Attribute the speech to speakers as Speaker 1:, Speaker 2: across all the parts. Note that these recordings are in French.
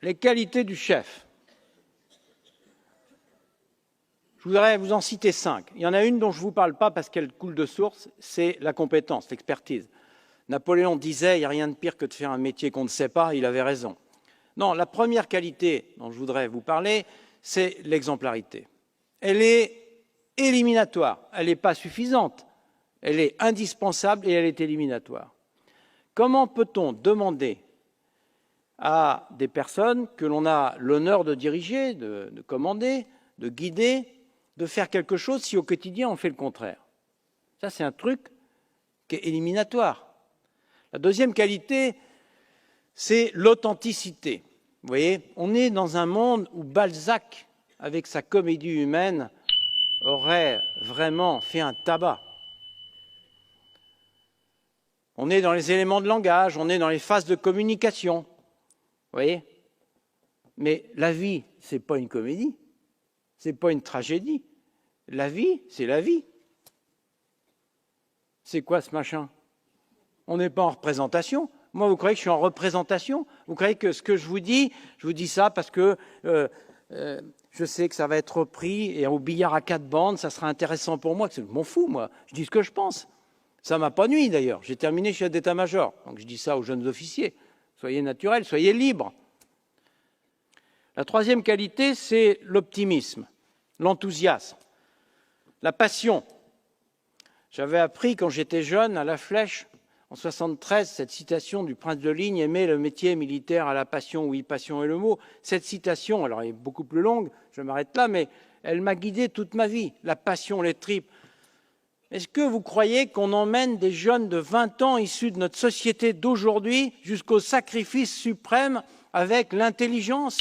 Speaker 1: les qualités du chef. Je voudrais vous en citer 5. Il y en a une dont je ne vous parle pas parce qu'elle coule de source, c'est la compétence, l'expertise. Napoléon disait « il n'y a rien de pire que de faire un métier qu'on ne sait pas », il avait raison. Non, la première qualité dont je voudrais vous parler, c'est l'exemplarité. Elle est éliminatoire, elle n'est pas suffisante, elle est indispensable et elle est éliminatoire. Comment peut-on demander à des personnes que l'on a l'honneur de diriger, de commander, de guider, de faire quelque chose si au quotidien on fait le contraire? Ça, c'est un truc qui est éliminatoire. La deuxième qualité, c'est l'authenticité. Vous voyez, on est dans un monde où Balzac, avec sa comédie humaine, aurait vraiment fait un tabac. On est dans les éléments de langage, on est dans les phases de communication. Vous voyez? Mais la vie, ce n'est pas une comédie, ce n'est pas une tragédie. La vie, c'est la vie. C'est quoi ce machin? On n'est pas en représentation. Moi, vous croyez que je suis en représentation? Vous croyez que ce que je vous dis ça parce que je sais que ça va être repris et au billard à 4 bandes, ça sera intéressant pour moi. Je m'en fous, moi. Je dis ce que je pense. Ça ne m'a pas nui, d'ailleurs. J'ai terminé chef d'état-major. Donc, je dis ça aux jeunes officiers. Soyez naturels, soyez libres. La troisième qualité, c'est l'optimisme, l'enthousiasme, la passion. J'avais appris quand j'étais jeune à la Flèche, en 73, cette citation du prince de Ligne, aimer le métier militaire à la passion, oui, passion est le mot. Cette citation, alors elle est beaucoup plus longue, je m'arrête là, mais elle m'a guidé toute ma vie. La passion, les tripes. Est-ce que vous croyez qu'on emmène des jeunes de 20 ans issus de notre société d'aujourd'hui jusqu'au sacrifice suprême avec l'intelligence?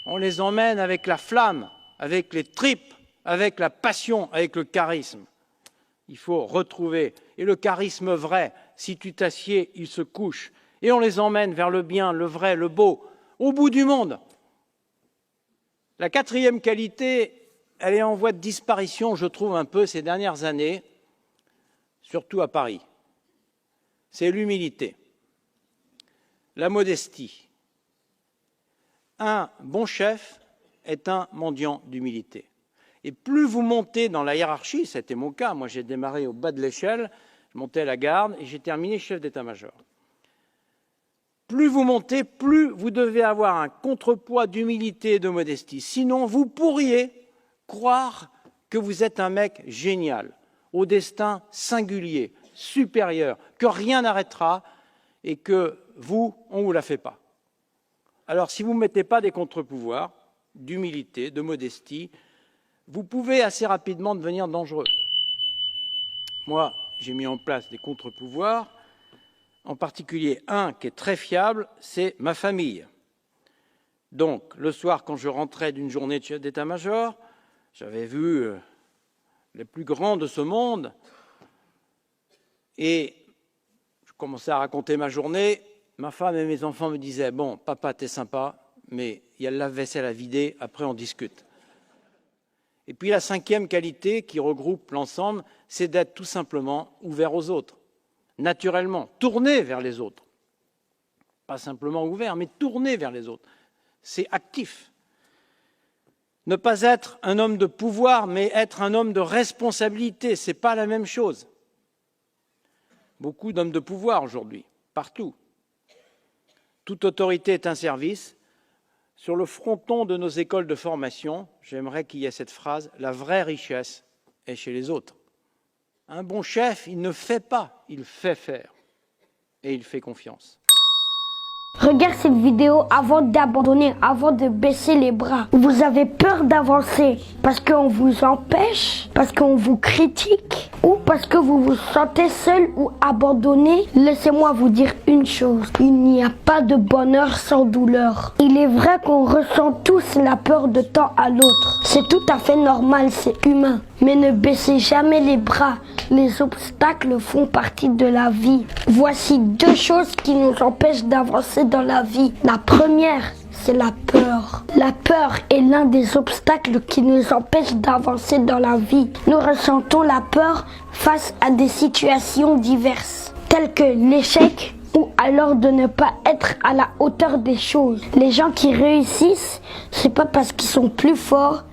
Speaker 1: On les emmène avec la flamme, avec les tripes, avec la passion, avec le charisme. Il faut retrouver. Et le charisme vrai, si tu t'assieds, il se couche. Et on les emmène vers le bien, le vrai, le beau, au bout du monde. La quatrième qualité, elle est en voie de disparition, je trouve, un peu ces dernières années, surtout à Paris. C'est l'humilité, la modestie. Un bon chef est un mendiant d'humilité. Et plus vous montez dans la hiérarchie, c'était mon cas, moi j'ai démarré au bas de l'échelle, je montais à la garde et j'ai terminé chef d'état-major. Plus vous montez, plus vous devez avoir un contrepoids d'humilité et de modestie. Sinon, vous pourriez croire que vous êtes un mec génial, au destin singulier, supérieur, que rien n'arrêtera et que vous, on ne vous la fait pas. Alors, si vous ne mettez pas des contre-pouvoirs d'humilité, de modestie, vous pouvez assez rapidement devenir dangereux. Moi, j'ai mis en place des contre-pouvoirs, en particulier un qui est très fiable, c'est ma famille. Donc, le soir, quand je rentrais d'une journée de chef d'état-major, j'avais vu les plus grands de ce monde et je commençais à raconter ma journée. Ma femme et mes enfants me disaient « Bon, papa, t'es sympa, mais il y a le lave-vaisselle à vider, après on discute ». Et puis la cinquième qualité qui regroupe l'ensemble, c'est d'être tout simplement ouvert aux autres, naturellement, tourné vers les autres. Pas simplement ouvert, mais tourné vers les autres. C'est actif. Ne pas être un homme de pouvoir, mais être un homme de responsabilité, ce n'est pas la même chose. Beaucoup d'hommes de pouvoir aujourd'hui, partout. Toute autorité est un service. Sur le fronton de nos écoles de formation, j'aimerais qu'il y ait cette phrase, la vraie richesse est chez les autres. Un bon chef, il ne fait pas, il fait faire et il fait confiance.
Speaker 2: Regarde cette vidéo avant d'abandonner, avant de baisser les bras. Vous avez peur d'avancer parce qu'on vous empêche, parce qu'on vous critique ou parce que vous vous sentez seul ou abandonné. Laissez-moi vous dire une chose, il n'y a pas de bonheur sans douleur. Il est vrai qu'on ressent tous la peur de temps à l'autre. C'est tout à fait normal, c'est humain. Mais ne baissez jamais les bras. Les obstacles font partie de la vie. Voici 2 choses qui nous empêchent d'avancer dans la vie. La première, c'est la peur. La peur est l'un des obstacles qui nous empêche d'avancer dans la vie. Nous ressentons la peur face à des situations diverses, telles que l'échec, ou alors de ne pas être à la hauteur des choses. Les gens qui réussissent, c'est pas parce qu'ils sont plus forts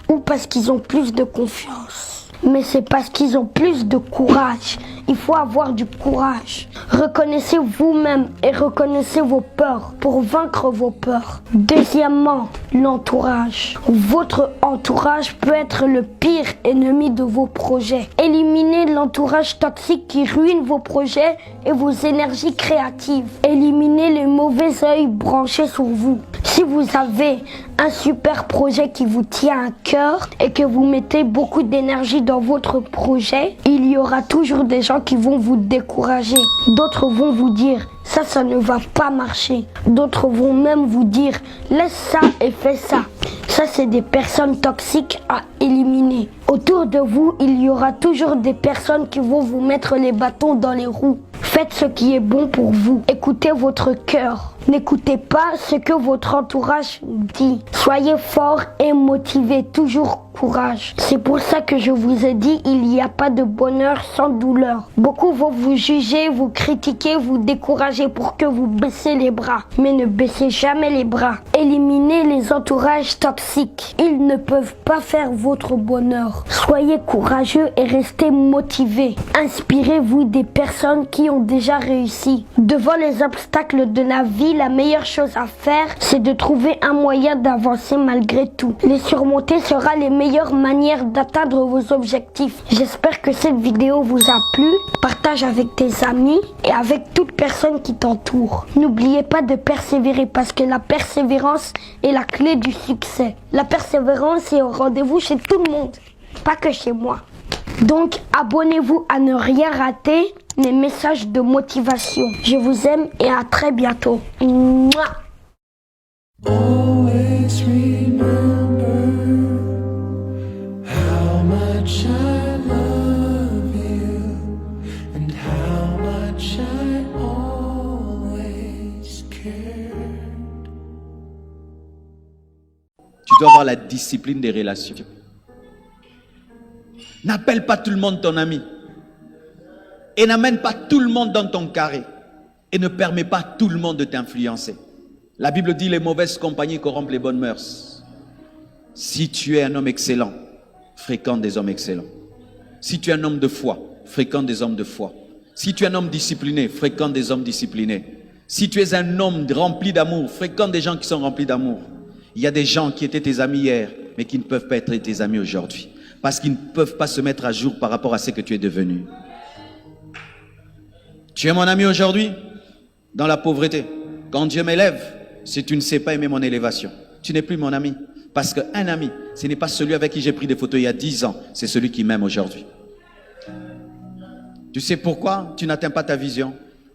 Speaker 2: ou parce qu'ils ont plus de confiance, mais c'est parce qu'ils ont plus de courage. Il faut avoir du courage. Reconnaissez vous-même et reconnaissez vos peurs pour vaincre vos peurs. Deuxièmement, l'entourage. Votre entourage peut être le pire ennemi de vos projets. Éliminez l'entourage toxique qui ruine vos projets et vos énergies créatives. Éliminez les mauvais œils branchés sur vous. Si vous avez un super projet qui vous tient à cœur et que vous mettez beaucoup d'énergie dans votre projet, il y aura toujours des gens qui vont vous décourager. D'autres vont vous dire ça ne va pas marcher. D'autres vont même vous dire laisse ça et fais ça. Ça, c'est des personnes toxiques à éliminer. Autour de vous, il y aura toujours des personnes qui vont vous mettre les bâtons dans les roues. Faites ce qui est bon pour vous. Écoutez votre cœur. N'écoutez pas ce que votre entourage dit. Soyez fort et motivé, toujours courage. C'est pour ça que je vous ai dit, il n'y a pas de bonheur sans douleur. Beaucoup vont vous juger, vous critiquer, vous décourager pour que vous baissez les bras. Mais ne baissez jamais les bras. Éliminez les entourages toxiques. Ils ne peuvent pas faire votre bonheur. Soyez courageux et restez motivés. Inspirez-vous des personnes qui ont déjà réussi. Devant les obstacles de la vie, la meilleure chose à faire, c'est de trouver un moyen d'avancer malgré tout. Les surmonter sera les meilleures manières d'atteindre vos objectifs. J'espère que cette vidéo vous a plu. Partage avec tes amis et avec toute personne qui t'entoure. N'oubliez pas de persévérer parce que la persévérance est la clé du succès. La persévérance est au rendez-vous chez tout le monde, pas que chez moi. Donc, abonnez-vous à ne rien rater les messages de motivation. Je vous aime et à très bientôt. Mouah.
Speaker 3: Always remember how much I love you and how much I always cared.
Speaker 4: Tu dois avoir la discipline des relations. N'appelle pas tout le monde ton ami. Et n'amène pas tout le monde dans ton carré. Et ne permets pas tout le monde de t'influencer. La Bible dit les mauvaises compagnies corrompent les bonnes mœurs. Si tu es un homme excellent, fréquente des hommes excellents. Si tu es un homme de foi, fréquente des hommes de foi. Si tu es un homme discipliné, fréquente des hommes disciplinés. Si tu es un homme rempli d'amour, fréquente des gens qui sont remplis d'amour. Il y a des gens qui étaient tes amis hier, mais qui ne peuvent pas être tes amis aujourd'hui. Parce qu'ils ne peuvent pas se mettre à jour par rapport à ce que tu es devenu. Tu es mon ami aujourd'hui dans la pauvreté. Quand Dieu m'élève, si tu ne sais pas aimer mon élévation, tu n'es plus mon ami. Parce qu'un ami, ce n'est pas celui avec qui j'ai pris des photos il y a 10 ans, c'est celui qui m'aime aujourd'hui. Tu sais pourquoi tu n'atteins pas ta vision?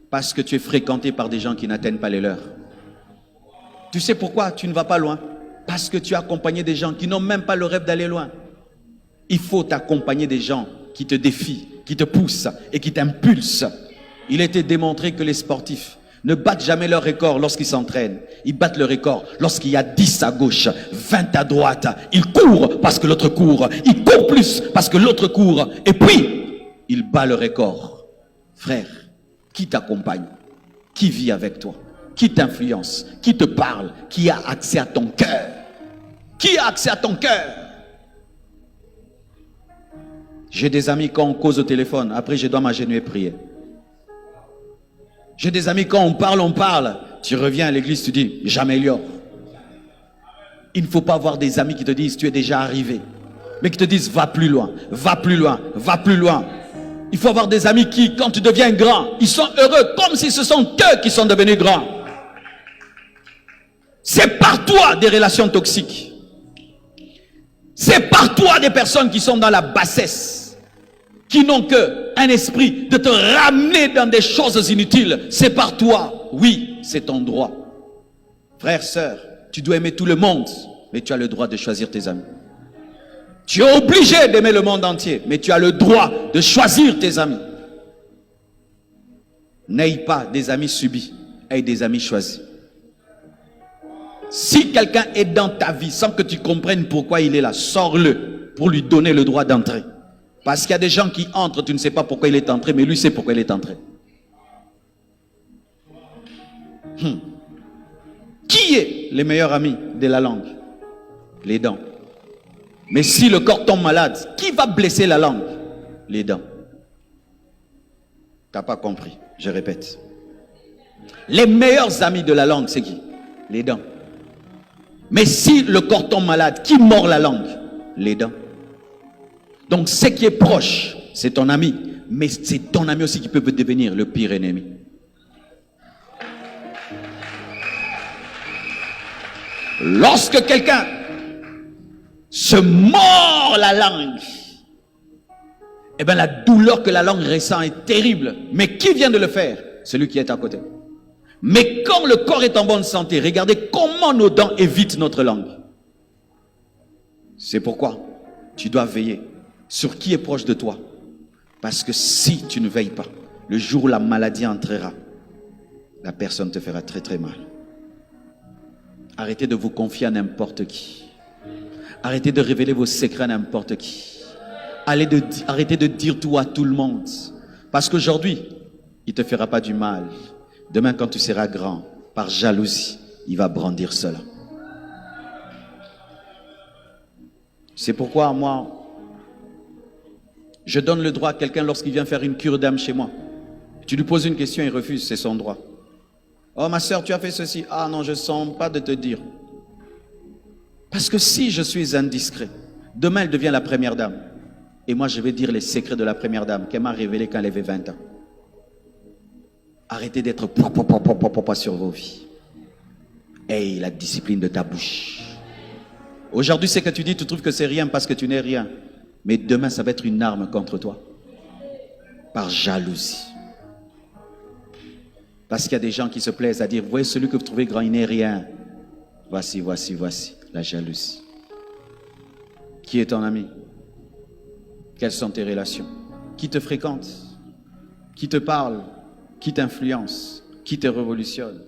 Speaker 4: Parce que tu es fréquenté par des gens qui n'atteignent pas les leurs. Tu sais pourquoi tu ne vas pas loin? Parce que tu as accompagné des gens qui n'ont même pas le rêve d'aller loin. Il faut t'accompagner des gens qui te défient, qui te poussent et qui t'impulsent. Il a été démontré que les sportifs ne battent jamais leur record lorsqu'ils s'entraînent. Ils battent le record lorsqu'il y a 10 à gauche, 20 à droite. Ils courent parce que l'autre court. Ils courent plus parce que l'autre court. Et puis, ils battent le record. Frère, qui t'accompagne? Qui vit avec toi? Qui t'influence? Qui te parle? Qui a accès à ton cœur? Qui a accès à ton cœur? J'ai des amis quand on cause au téléphone, après je dois m'agenouiller et prier. J'ai des amis quand on parle, tu reviens à l'église, tu dis, j'améliore. Il ne faut pas avoir des amis qui te disent, tu es déjà arrivé, mais qui te disent, va plus loin, va plus loin, va plus loin. Il faut avoir des amis qui, quand tu deviens grand, ils sont heureux, comme si ce sont eux qui sont devenus grands. C'est par toi des relations toxiques. C'est par toi des personnes qui sont dans la bassesse, qui n'ont qu'un esprit de te ramener dans des choses inutiles. C'est par toi. Oui, c'est ton droit. Frère, sœur, tu dois aimer tout le monde, mais tu as le droit de choisir tes amis. Tu es obligé d'aimer le monde entier, mais tu as le droit de choisir tes amis. N'aie pas des amis subis, aie des amis choisis. Si quelqu'un est dans ta vie sans que tu comprennes pourquoi il est là, sors-le pour lui donner le droit d'entrer. Parce qu'il y a des gens qui entrent, tu ne sais pas pourquoi il est entré, mais lui sait pourquoi il est entré. Qui est le meilleur ami de la langue? Les dents. Mais si le corps tombe malade, qui va blesser la langue? Les dents. T'as pas compris, je répète. Les meilleurs amis de la langue, c'est qui? Les dents. Mais si le corps tombe malade, qui mord la langue? Les dents. Donc ce qui est proche, c'est ton ami. Mais c'est ton ami aussi qui peut devenir le pire ennemi. Lorsque quelqu'un se mord la langue, eh bien la douleur que la langue ressent est terrible. Mais qui vient de le faire? Celui qui est à côté. Mais quand le corps est en bonne santé, regardez comment nos dents évitent notre langue. C'est pourquoi tu dois veiller sur qui est proche de toi. Parce que si tu ne veilles pas, le jour où la maladie entrera, la personne te fera très très mal. Arrêtez de vous confier à n'importe qui. Arrêtez de révéler vos secrets à n'importe qui. Arrêtez de dire tout à tout le monde. Parce qu'aujourd'hui, il ne te fera pas du mal. Demain, quand tu seras grand, par jalousie, il va brandir cela. C'est pourquoi moi, je donne le droit à quelqu'un lorsqu'il vient faire une cure d'âme chez moi. Tu lui poses une question, il refuse, c'est son droit. Oh ma soeur, tu as fait ceci. Ah non, je ne sens pas de te dire. Parce que si je suis indiscret, demain elle devient la première dame. Et moi je vais dire les secrets de la première dame qu'elle m'a révélé quand elle avait 20 ans. Arrêtez d'être sur vos vies. Hey, la discipline de ta bouche. Aujourd'hui, ce que tu dis, tu trouves que c'est rien parce que tu n'es rien. Mais demain, ça va être une arme contre toi. Par jalousie. Parce qu'il y a des gens qui se plaisent à dire, voyez celui que vous trouvez grand, il n'est rien. Voici, voici, voici, la jalousie. Qui est ton ami? Quelles sont tes relations? Qui te fréquente? Qui te parle? Qui t'influence? Qui te révolutionne?